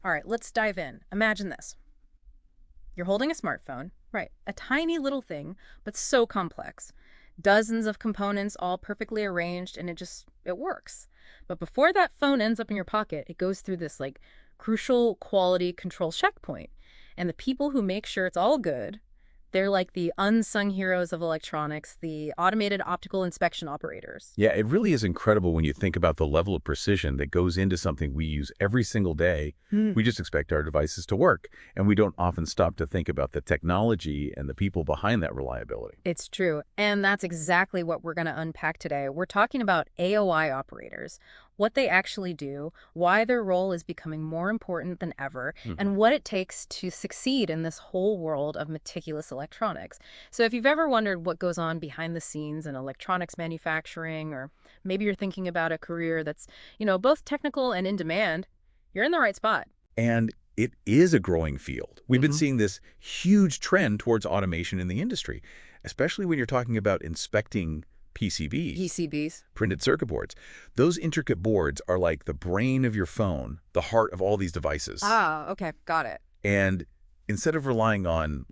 All right, let's dive in. Imagine this. You're holding a smartphone, right? A tiny little thing, but so complex. Dozens of components all perfectly arranged and it works. But before that phone ends up in your pocket, it goes through this crucial quality control checkpoint. And the people who make sure it's all good, they're like the unsung heroes of electronics, the automated optical inspection operators. Yeah, it really is incredible when you think about the level of precision that goes into something we use every single day. We just expect our devices to work, and we don't often stop to think about the technology and the people behind that reliability. It's true. And that's exactly what we're going to unpack today. We're talking about AOI operators, what they actually do, why their role is becoming more important than ever, Mhm. and what it takes to succeed in this whole world of meticulous electronics. So if you've ever wondered what goes on behind the scenes in electronics manufacturing, or maybe you're thinking about a career that's, both technical and in demand, you're in the right spot. And it is a growing field. We've been Hmm. seeing this huge trend towards automation in the industry, especially when you're talking about inspecting PCBs, PCBs. printed circuit boards. Those intricate boards are like the brain of your phone, the heart of all these devices. Ah, okay, got it. And instead of relying on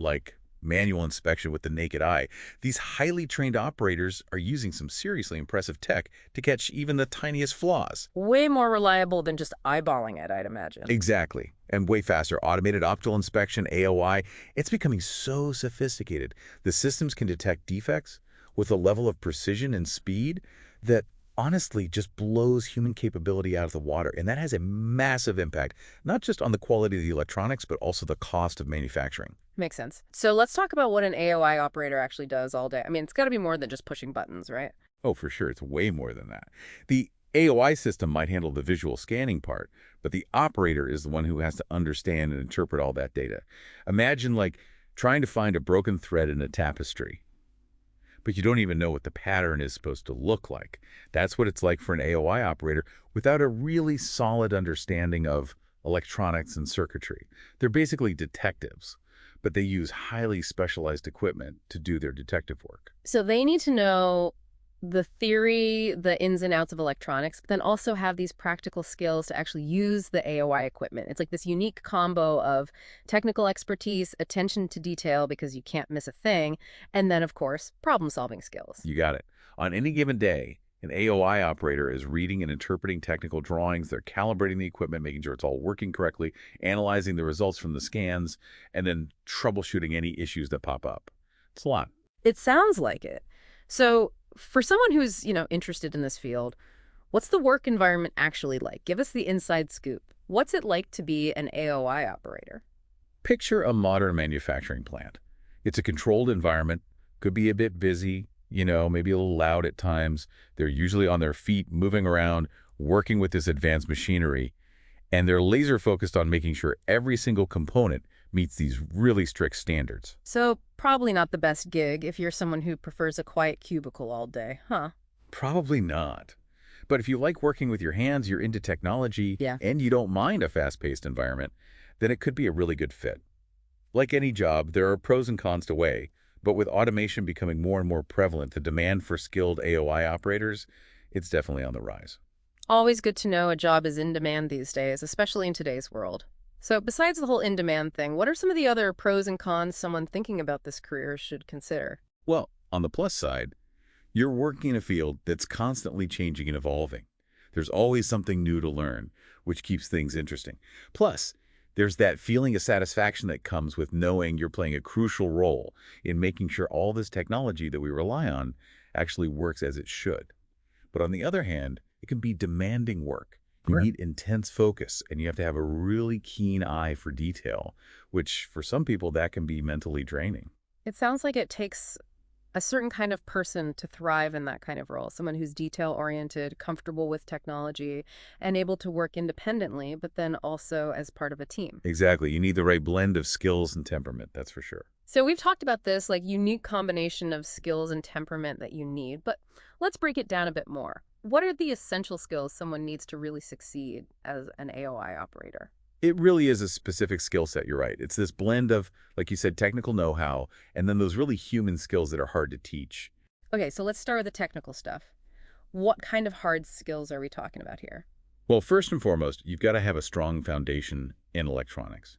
manual inspection with the naked eye, these highly trained operators are using some seriously impressive tech to catch even the tiniest flaws. Way more reliable than just eyeballing it, I'd imagine. Exactly. And way faster. Automated optical inspection, AOI, it's becoming so sophisticated. The systems can detect defects with a level of precision and speed that honestly just blows human capability out of the water. And that has a massive impact, not just on the quality of the electronics, but also the cost of manufacturing. Makes sense. So let's talk about what an AOI operator actually does all day. I mean, it's got to be more than just pushing buttons, right? Oh, for sure. It's way more than that. The AOI system might handle the visual scanning part, but the operator is the one who has to understand and interpret all that data. Imagine trying to find a broken thread in a tapestry, but you don't even know what the pattern is supposed to look like. That's what it's like for an AOI operator without a really solid understanding of electronics and circuitry. They're basically detectives, but they use highly specialized equipment to do their detective work. So they need to know the theory, the ins and outs of electronics, but then also have these practical skills to actually use the AOI equipment. It's like this unique combo of technical expertise, attention to detail because you can't miss a thing, and then, of course, problem-solving skills. You got it. On any given day, an AOI operator is reading and interpreting technical drawings. They're calibrating the equipment, making sure it's all working correctly, analyzing the results from the scans, and then troubleshooting any issues that pop up. It's a lot. It sounds like it. So for someone who's, interested in this field, what's the work environment actually like? Give us the inside scoop. What's it like to be an AOI operator? Picture a modern manufacturing plant. It's a controlled environment, could be a bit busy, maybe a little loud at times. They're usually on their feet, moving around, working with this advanced machinery, and they're laser focused on making sure every single component meets these really strict standards. So probably not the best gig if you're someone who prefers a quiet cubicle all day, huh? Probably not. But if you like working with your hands, you're into technology, Yeah. and you don't mind a fast-paced environment, then it could be a really good fit. Like any job, there are pros and cons to weigh, but with automation becoming more and more prevalent, the demand for skilled AOI operators, it's definitely on the rise. Always good to know a job is in demand these days, especially in today's world. So besides the whole in-demand thing, what are some of the other pros and cons someone thinking about this career should consider? Well, on the plus side, you're working in a field that's constantly changing and evolving. There's always something new to learn, which keeps things interesting. Plus, there's that feeling of satisfaction that comes with knowing you're playing a crucial role in making sure all this technology that we rely on actually works as it should. But on the other hand, it can be demanding work. You Sure. need intense focus, and you have to have a really keen eye for detail, which for some people that can be mentally draining. It sounds like it takes a certain kind of person to thrive in that kind of role, someone who's detail-oriented, comfortable with technology, and able to work independently, but then also as part of a team. Exactly. You need the right blend of skills and temperament, that's for sure. So we've talked about this unique combination of skills and temperament that you need, but let's break it down a bit more. What are the essential skills someone needs to really succeed as an AOI operator? It really is a specific skill set, you're right. It's this blend of, like you said, technical know-how, and then those really human skills that are hard to teach. Okay, so let's start with the technical stuff. What kind of hard skills are we talking about here? Well, first and foremost, you've got to have a strong foundation in electronics.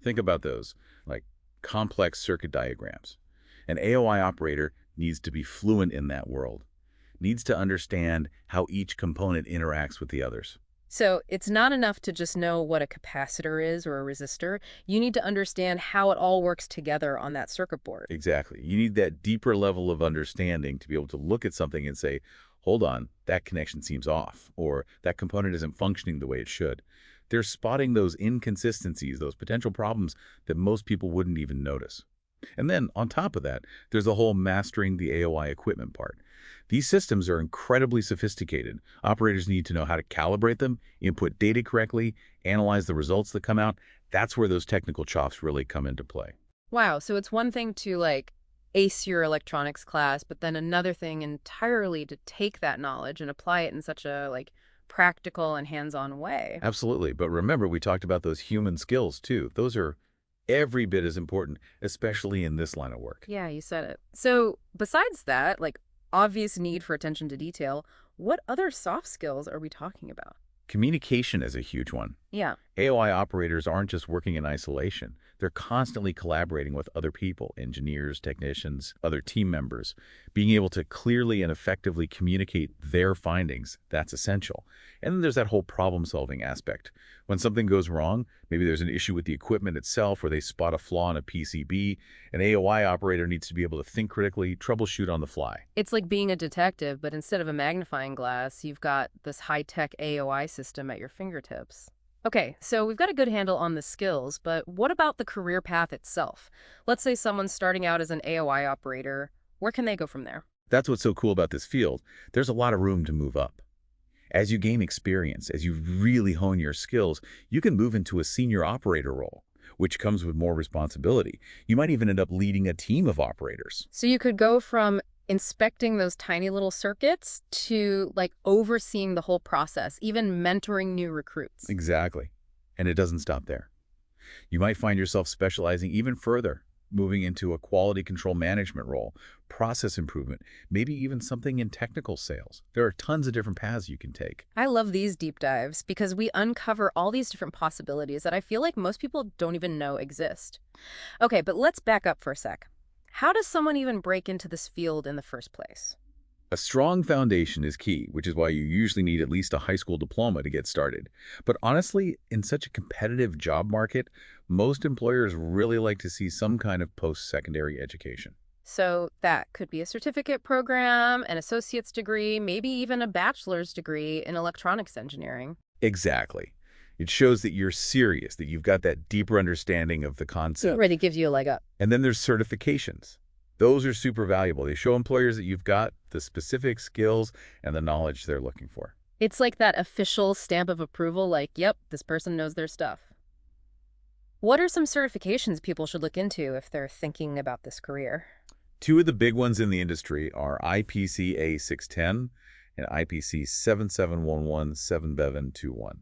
Think about those, like complex circuit diagrams. An AOI operator needs to be fluent in that world, needs to understand how each component interacts with the others. So it's not enough to just know what a capacitor is or a resistor. You need to understand how it all works together on that circuit board. Exactly. You need that deeper level of understanding to be able to look at something and say, hold on, that connection seems off, or that component isn't functioning the way it should. They're spotting those inconsistencies, those potential problems that most people wouldn't even notice. And then, on top of that, there's the whole mastering the AOI equipment part. These systems are incredibly sophisticated. Operators need to know how to calibrate them, input data correctly, analyze the results that come out. That's where those technical chops really come into play. Wow, so it's one thing to like ace your electronics class, but then another thing entirely to take that knowledge and apply it in such a like practical and hands-on way. Absolutely. But remember, we talked about those human skills, too. Those are every bit as important, especially in this line of work. Yeah, you said it. So besides that, like obvious need for attention to detail, what other soft skills are we talking about? Communication is a huge one. Yeah. AOI operators aren't just working in isolation. They're constantly collaborating with other people, engineers, technicians, other team members. Being able to clearly and effectively communicate their findings, that's essential. And then there's that whole problem-solving aspect. When something goes wrong, maybe there's an issue with the equipment itself or they spot a flaw in a PCB, an AOI operator needs to be able to think critically, troubleshoot on the fly. It's like being a detective, but instead of a magnifying glass, you've got this high-tech AOI system at your fingertips. Okay, so we've got a good handle on the skills, but what about the career path itself? Let's say someone's starting out as an AOI operator. Where can they go from there? That's what's so cool about this field. There's a lot of room to move up. As you gain experience, as you really hone your skills, you can move into a senior operator role, which comes with more responsibility. You might even end up leading a team of operators. So you could go from inspecting those tiny little circuits to like overseeing the whole process, even mentoring new recruits. Exactly. And it doesn't stop there. You might find yourself specializing even further, moving into a quality control management role, process improvement, maybe even something in technical sales. There are tons of different paths you can take. I love these deep dives because we uncover all these different possibilities that I feel like most people don't even know exist. Okay, but let's back up for a sec. How does someone even break into this field in the first place? A strong foundation is key, which is why you usually need at least a high school diploma to get started. But honestly, in such a competitive job market, most employers really like to see some kind of post-secondary education. So that could be a certificate program, an associate's degree, maybe even a bachelor's degree in electronics engineering. Exactly. It shows that you're serious, that you've got that deeper understanding of the It concept. really gives you a leg up. And then there's certifications. Those are super valuable. They show employers that you've got the specific skills and the knowledge they're looking for. It's like that official stamp of approval, like, yep, this person knows their stuff. What are some certifications people should look into if they're thinking about this career? Two of the big ones in the industry are IPC A610 and IPC 7711 7BEVN21.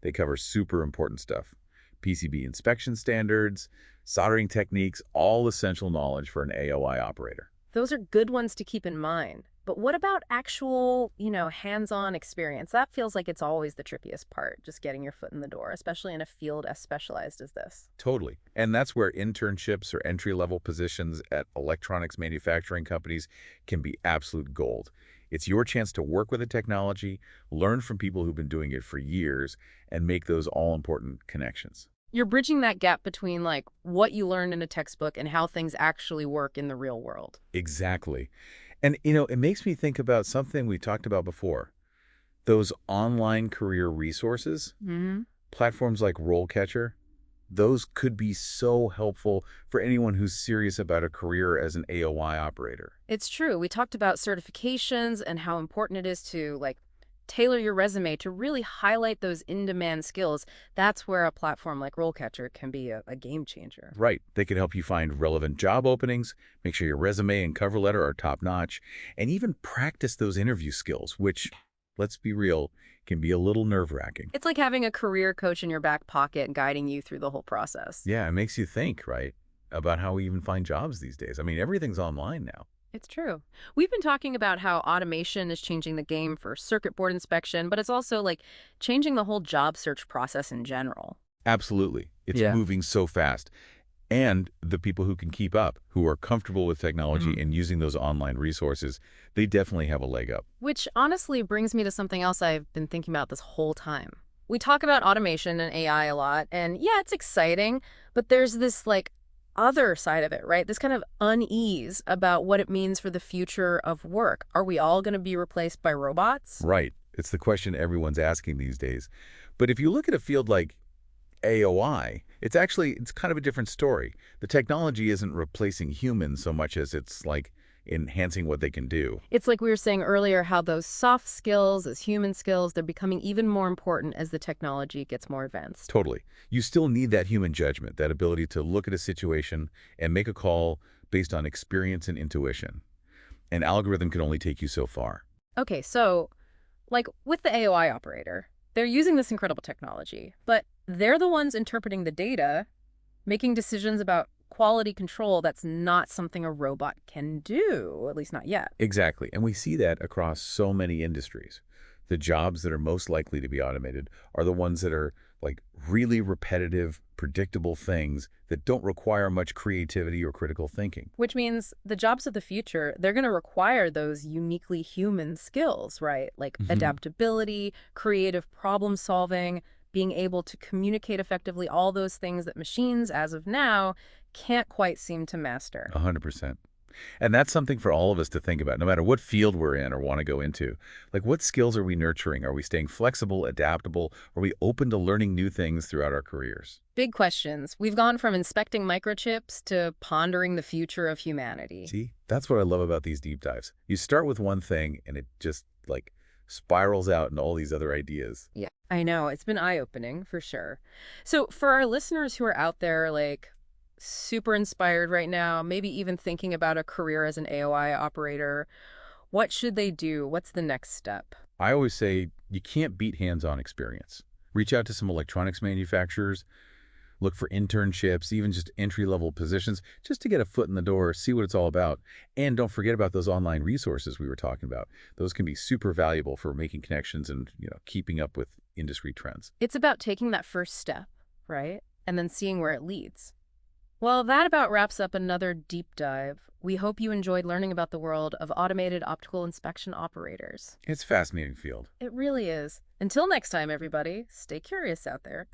They cover super important stuff. PCB inspection standards, soldering techniques, all essential knowledge for an AOI operator. Those are good ones to keep in mind. But what about actual, hands-on experience? That feels like it's always the trickiest part, just getting your foot in the door, especially in a field as specialized as this. Totally. And that's where internships or entry-level positions at electronics manufacturing companies can be absolute gold. It's your chance to work with the technology, learn from people who've been doing it for years, and make those all-important connections. You're bridging that gap between like what you learned in a textbook and how things actually work in the real world. Exactly. And, it makes me think about something we talked about before. Those online career resources, Mm-hmm. platforms like RoleCatcher, those could be so helpful for anyone who's serious about a career as an AOI operator. It's true. We talked about certifications and how important it is to like tailor your resume to really highlight those in-demand skills. That's where a platform like RoleCatcher can be a game changer. Right. They could help you find relevant job openings, make sure your resume and cover letter are top-notch, and even practice those interview skills, which, let's be real, can be a little nerve-wracking. It's like having a career coach in your back pocket guiding you through the whole process. Yeah, it makes you think, right, about how we even find jobs these days. I mean, everything's online now. It's true. We've been talking about how automation is changing the game for circuit board inspection, but it's also like changing the whole job search process in general. Absolutely. It's Yeah. moving so fast. And the people who can keep up, who are comfortable with technology Mhm. and using those online resources, they definitely have a leg up. Which honestly brings me to something else I've been thinking about this whole time. We talk about automation and AI a lot, and yeah, it's exciting, but there's this like other side of it, right? This kind of unease about what it means for the future of work. Are we all going to be replaced by robots? Right. It's the question everyone's asking these days. But if you look at a field like AOI, it's kind of a different story. The technology isn't replacing humans so much as it's like enhancing what they can do. It's like we were saying earlier how those soft skills, those human skills, they're becoming even more important as the technology gets more advanced. Totally. You still need that human judgment, that ability to look at a situation and make a call based on experience and intuition. An algorithm can only take you so far. Okay, so like with the AOI operator, they're using this incredible technology, but they're the ones interpreting the data, making decisions about quality control. That's not something a robot can do, at least not yet. Exactly. And we see that across so many industries. The jobs that are most likely to be automated are the ones that are like really repetitive, predictable things that don't require much creativity or critical thinking. Which means the jobs of the future, they're going to require those uniquely human skills, right? Like Mhm. adaptability, creative problem solving, being able to communicate effectively, all those things that machines, as of now, can't quite seem to master. 100%. And that's something for all of us to think about, no matter what field we're in or want to go into. Like, what skills are we nurturing? Are we staying flexible, adaptable? Are we open to learning new things throughout our careers? Big questions. We've gone from inspecting microchips to pondering the future of humanity. See, that's what I love about these deep dives. You start with one thing and it just like spirals out into all these other ideas. Yeah, I know. It's been eye-opening for sure. So for our listeners who are out there, like, super inspired right now, maybe even thinking about a career as an AOI operator, what should they do? What's the next step? I always say you can't beat hands-on experience. Reach out to some electronics manufacturers, look for internships, even just entry-level positions, just to get a foot in the door, see what it's all about. And don't forget about those online resources we were talking about. Those can be super valuable for making connections and, keeping up with industry trends. It's about taking that first step, right? And then seeing where it leads. Well, that about wraps up another deep dive. We hope you enjoyed learning about the world of automated optical inspection operators. It's a fascinating field. It really is. Until next time, everybody, stay curious out there.